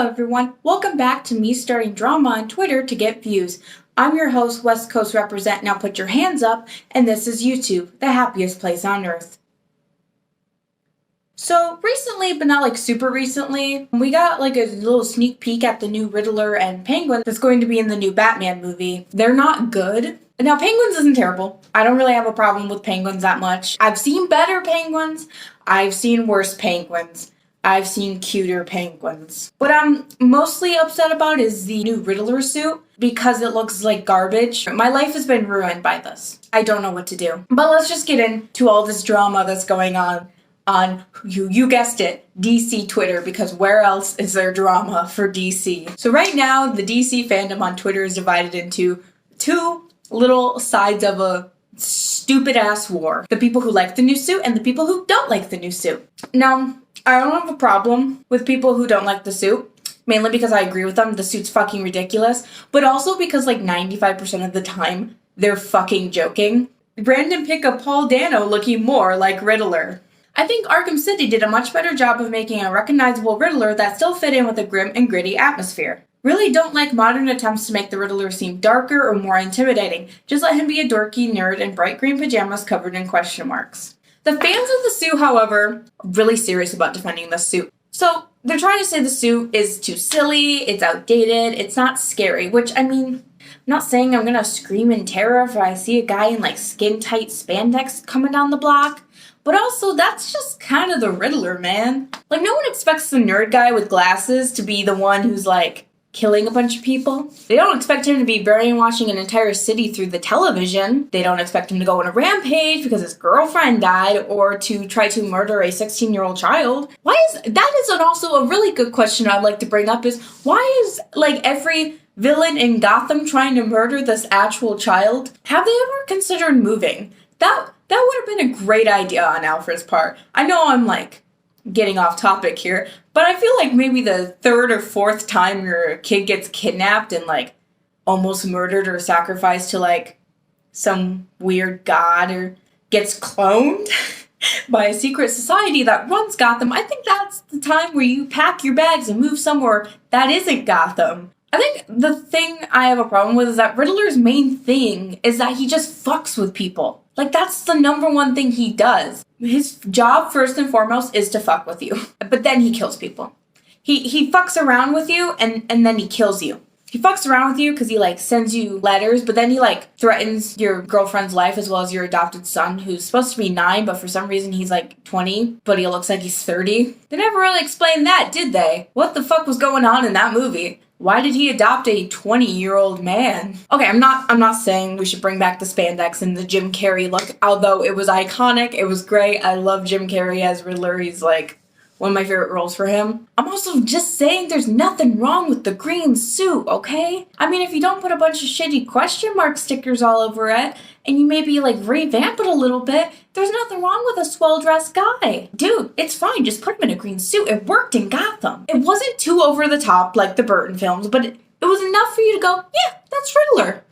Hello everyone, welcome back to me starting drama on Twitter to get views. I'm your host, West Coast Represent, now put your hands up, and this is YouTube, the happiest place on earth. So recently, but not like super recently, we got like a little sneak peek at the new Riddler and Penguin that's going to be in the new Batman movie. They're not good. Now, Penguins isn't terrible. I don't really have a problem with Penguins that much. I've seen better Penguins. I've seen worse Penguins. I've seen cuter Penguins. What I'm mostly upset about is the new Riddler suit because it looks like garbage. My life has been ruined by this. I don't know what to do. But let's just get into all this drama that's going on you guessed it, DC Twitter, because where else is there drama for DC? So right now, the DC fandom on Twitter is divided into two little sides of a stupid-ass war. The people who like the new suit and the people who don't like the new suit. Now, I don't have a problem with people who don't like the suit, mainly because I agree with them. The suit's fucking ridiculous, but also because like 95% of the time, they're fucking joking. Brandon picked up Paul Dano looking more like Riddler. I think Arkham City did a much better job of making a recognizable Riddler that still fit in with a grim and gritty atmosphere. Really don't like modern attempts to make the Riddler seem darker or more intimidating. Just let him be a dorky nerd in bright green pajamas covered in question marks. The fans of the suit, however, are really serious about defending the suit. So they're trying to say the suit is too silly, it's outdated, it's not scary, which, I mean, I'm not saying I'm gonna scream in terror if I see a guy in like skin-tight spandex coming down the block. But also, that's just kind of the Riddler, man. Like, no one expects the nerd guy with glasses to be the one who's, like, killing a bunch of people. They don't expect him to be brainwashing an entire city through the television. They don't expect him to go on a rampage because his girlfriend died or to try to murder a 16-year-old child. That is also a really good question I'd like to bring up is, why is, like, every villain in Gotham trying to murder this actual child? Have they ever considered moving? That would have been a great idea on Alfred's part. I know I'm, like, getting off topic here, but I feel like maybe the third or fourth time your kid gets kidnapped and, like, almost murdered or sacrificed to, like, some weird god or gets cloned by a secret society that runs Gotham, I think that's the time where you pack your bags and move somewhere that isn't Gotham. I think the thing I have a problem with is that Riddler's main thing is that he just fucks with people. Like, that's the number one thing he does. His job, first and foremost, is to fuck with you. But then he kills people. He fucks around with you, and then he kills you. He fucks around with you because he, like, sends you letters, but then he, like, threatens your girlfriend's life as well as your adopted son, who's supposed to be 9, but for some reason he's, like, 20, but he looks like he's 30. They never really explained that, did they? What the fuck was going on in that movie? Why did he adopt a 20-year-old man? Okay, I'm not saying we should bring back the spandex and the Jim Carrey look, although it was iconic, it was great. I love Jim Carrey as Riddler. He's like one of my favorite roles for him. I'm also just saying there's nothing wrong with the green suit, okay? I mean, if you don't put a bunch of shitty question mark stickers all over it, and you maybe like revamp it a little bit, there's nothing wrong with a swell-dressed guy. Dude, it's fine, just put him in a green suit. It worked in Gotham. It wasn't too over the top like the Burton films, but it was enough for you to go, yeah, that's Riddler.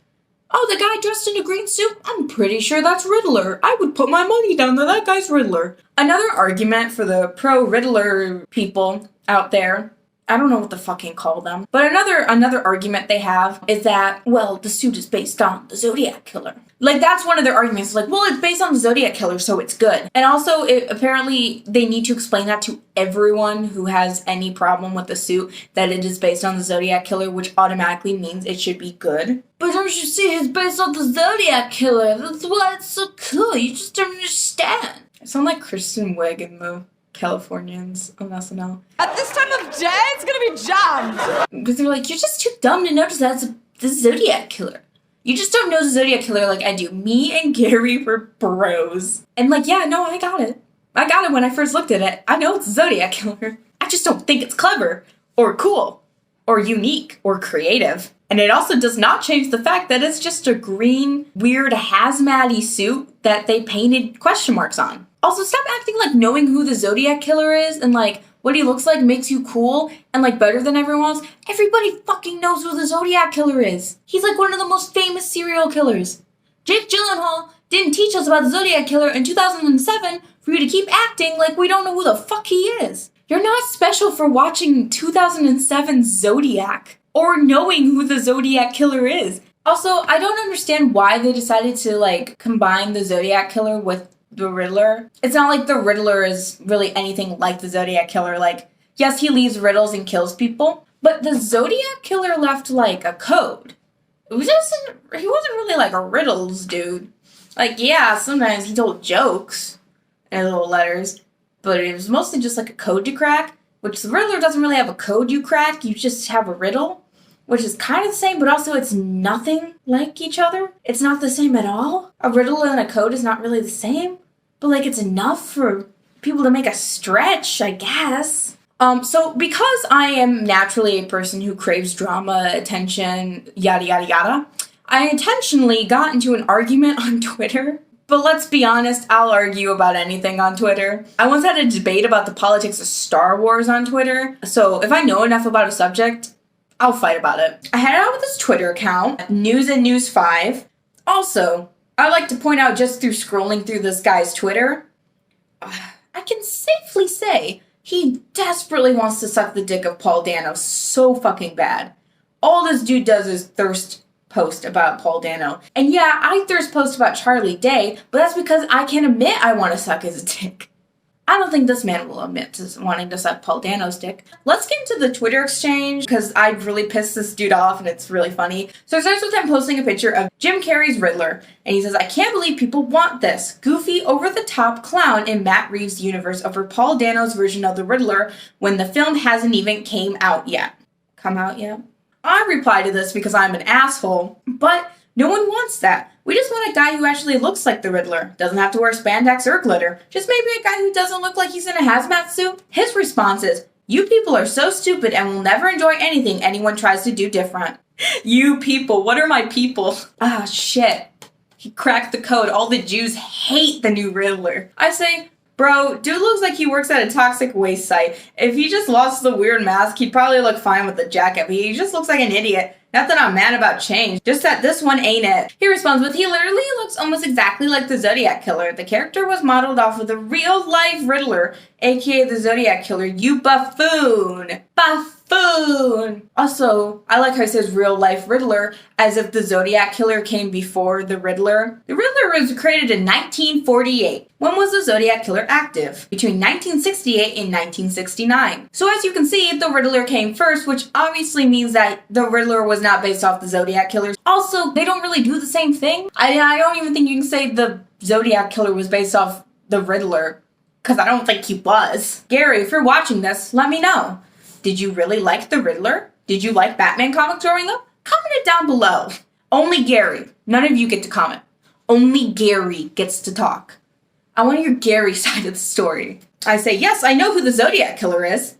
Oh, the guy dressed in a green suit? I'm pretty sure that's Riddler. I would put my money down that guy's Riddler. Another argument for the pro-Riddler people out there, I don't know what to fucking call them, but another argument they have is that, well, the suit is based on the Zodiac Killer. Like, that's one of their arguments. Like, well, it's based on the Zodiac Killer, so it's good. And also, apparently, they need to explain that to everyone who has any problem with the suit, that it is based on the Zodiac Killer, which automatically means it should be good. But don't you see, it's based on the Zodiac Killer. That's why it's so cool. You just don't understand. I sound like Kristen Wiig in the Californians on SNL. At this time of day, it's gonna be jammed. Because they're like, you're just too dumb to notice that's the Zodiac Killer. You just don't know the Zodiac Killer like I do. Me and Gary were bros. And like, yeah, no, I got it. I got it when I first looked at it. I know it's a Zodiac Killer. I just don't think it's clever or cool or unique or creative. And it also does not change the fact that it's just a green, weird hazmat-y suit that they painted question marks on. Also, stop acting like knowing who the Zodiac Killer is and like what he looks like makes you cool and like better than everyone else. Everybody fucking knows who the Zodiac Killer is. He's like one of the most famous serial killers. Jake Gyllenhaal didn't teach us about the Zodiac Killer in 2007 for you to keep acting like we don't know who the fuck he is. You're not special for watching 2007 Zodiac or knowing who the Zodiac Killer is. Also, I don't understand why they decided to, like, combine the Zodiac Killer with the Riddler. It's not like the Riddler is really anything like the Zodiac Killer. Like, yes, he leaves riddles and kills people, but the Zodiac Killer left, like, a code. He wasn't really, like, a riddles dude. Like, yeah, sometimes he told jokes in little letters, but it was mostly just, like, a code to crack, which the Riddler doesn't really have a code you crack, you just have a riddle. Which is kind of the same, but also it's nothing like each other. It's not the same at all. A riddle and a code is not really the same, but like it's enough for people to make a stretch, I guess. So because I am naturally a person who craves drama, attention, yada yada yada, I intentionally got into an argument on Twitter. But let's be honest, I'll argue about anything on Twitter. I once had a debate about the politics of Star Wars on Twitter, so if I know enough about a subject, I'll fight about it. I had it out with this Twitter account, News and News 5. Also, I like to point out just through scrolling through this guy's Twitter, I can safely say he desperately wants to suck the dick of Paul Dano so fucking bad. All this dude does is thirst post about Paul Dano. And yeah, I thirst post about Charlie Day, but that's because I can admit I want to suck his dick. I don't think this man will admit to wanting to suck Paul Dano's dick. Let's get into the Twitter exchange, because I've really pissed this dude off, and it's really funny. So it starts with him posting a picture of Jim Carrey's Riddler, and he says, I can't believe people want this. Goofy, over-the-top clown in Matt Reeves' universe over Paul Dano's version of the Riddler when the film hasn't even came out yet. Come out yet? I reply to this because I'm an asshole, but no one wants that. We just want a guy who actually looks like the Riddler. Doesn't have to wear spandex or glitter. Just maybe a guy who doesn't look like he's in a hazmat suit. His response is, you people are so stupid and will never enjoy anything anyone tries to do different. You people, what are my people? Ah, shit. He cracked the code. All the Jews hate the new Riddler. I say, bro, dude looks like he works at a toxic waste site. If he just lost the weird mask, he'd probably look fine with the jacket, but he just looks like an idiot. Not that I'm mad about change, just that this one ain't it. He responds with, he literally looks almost exactly like the Zodiac Killer. The character was modeled off of the real-life Riddler, aka the Zodiac Killer. You buffoon! Buffoon! Also, I like how he says real-life Riddler, as if the Zodiac Killer came before the Riddler. The Riddler was created in 1948. When was the Zodiac Killer active? Between 1968 and 1969. So as you can see, the Riddler came first, which obviously means that the Riddler was not based off the Zodiac Killer. Also, they don't really do the same thing. I don't even think you can say the Zodiac Killer was based off the Riddler, because I don't think he was. Gary, if you're watching this, let me know. Did you really like the Riddler? Did you like Batman comics growing up? Comment it down below. Only Gary. None of you get to comment. Only Gary gets to talk. I want to hear Gary's side of the story. I say, yes, I know who the Zodiac Killer is.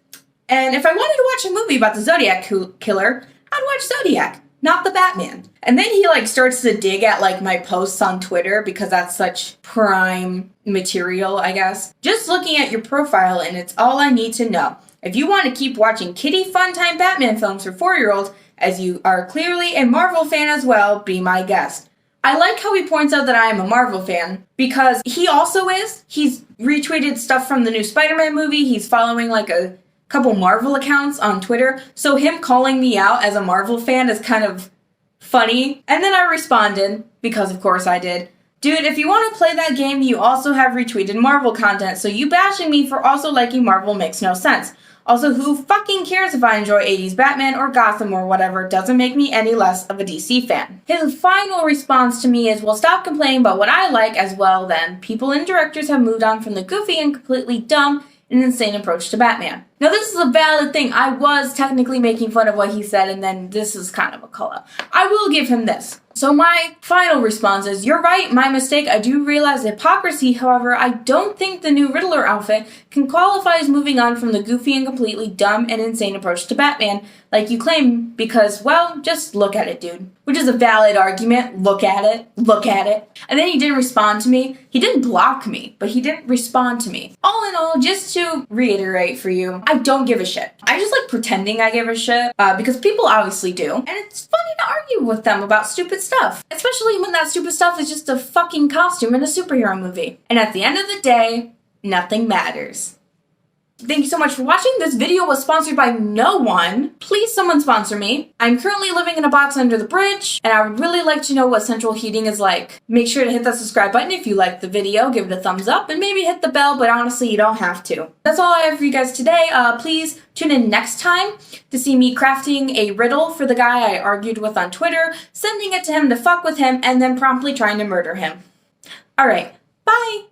And if I wanted to watch a movie about the Zodiac Killer, I'd watch Zodiac, not the Batman. And then he starts to dig at my posts on Twitter because that's such prime material, I guess. Just looking at your profile and it's all I need to know. If you want to keep watching kiddie fun time Batman films for 4-year-olds, as you are clearly a Marvel fan as well, be my guest. I like how he points out that I am a Marvel fan, because he also is. He's retweeted stuff from the new Spider-Man movie. He's following a couple Marvel accounts on Twitter. So him calling me out as a Marvel fan is kind of funny. And then I responded, because of course I did. Dude, if you want to play that game, you also have retweeted Marvel content, so you bashing me for also liking Marvel makes no sense. Also, who fucking cares if I enjoy 80s Batman or Gotham or whatever? Doesn't make me any less of a DC fan. His final response to me is, well, stop complaining about what I like as well then. People and directors have moved on from the goofy and completely dumb and insane approach to Batman. Now, this is a valid thing. I was technically making fun of what he said, and then this is kind of a call-out. I will give him this. So my final response is, you're right, my mistake. I do realize the hypocrisy. However, I don't think the new Riddler outfit can qualify as moving on from the goofy and completely dumb and insane approach to Batman, like you claim, because, well, just look at it, dude. Which is a valid argument. Look at it. Look at it. And then he didn't respond to me. He didn't block me, but he didn't respond to me. All in all, just to reiterate for you, I don't give a shit. I just like pretending I give a shit, because people obviously do. And it's funny to argue with them about stupid stuff. Especially when that stupid stuff is just a fucking costume in a superhero movie. And at the end of the day, nothing matters. Thank you so much for watching. This video was sponsored by no one. Please someone sponsor me. I'm currently living in a box under the bridge, and I would really like to know what central heating is like. Make sure to hit that subscribe button if you liked the video, give it a thumbs up, and maybe hit the bell, but honestly, you don't have to. That's all I have for you guys today. Please tune in next time to see me crafting a riddle for the guy I argued with on Twitter, sending it to him to fuck with him, and then promptly trying to murder him. Alright, bye!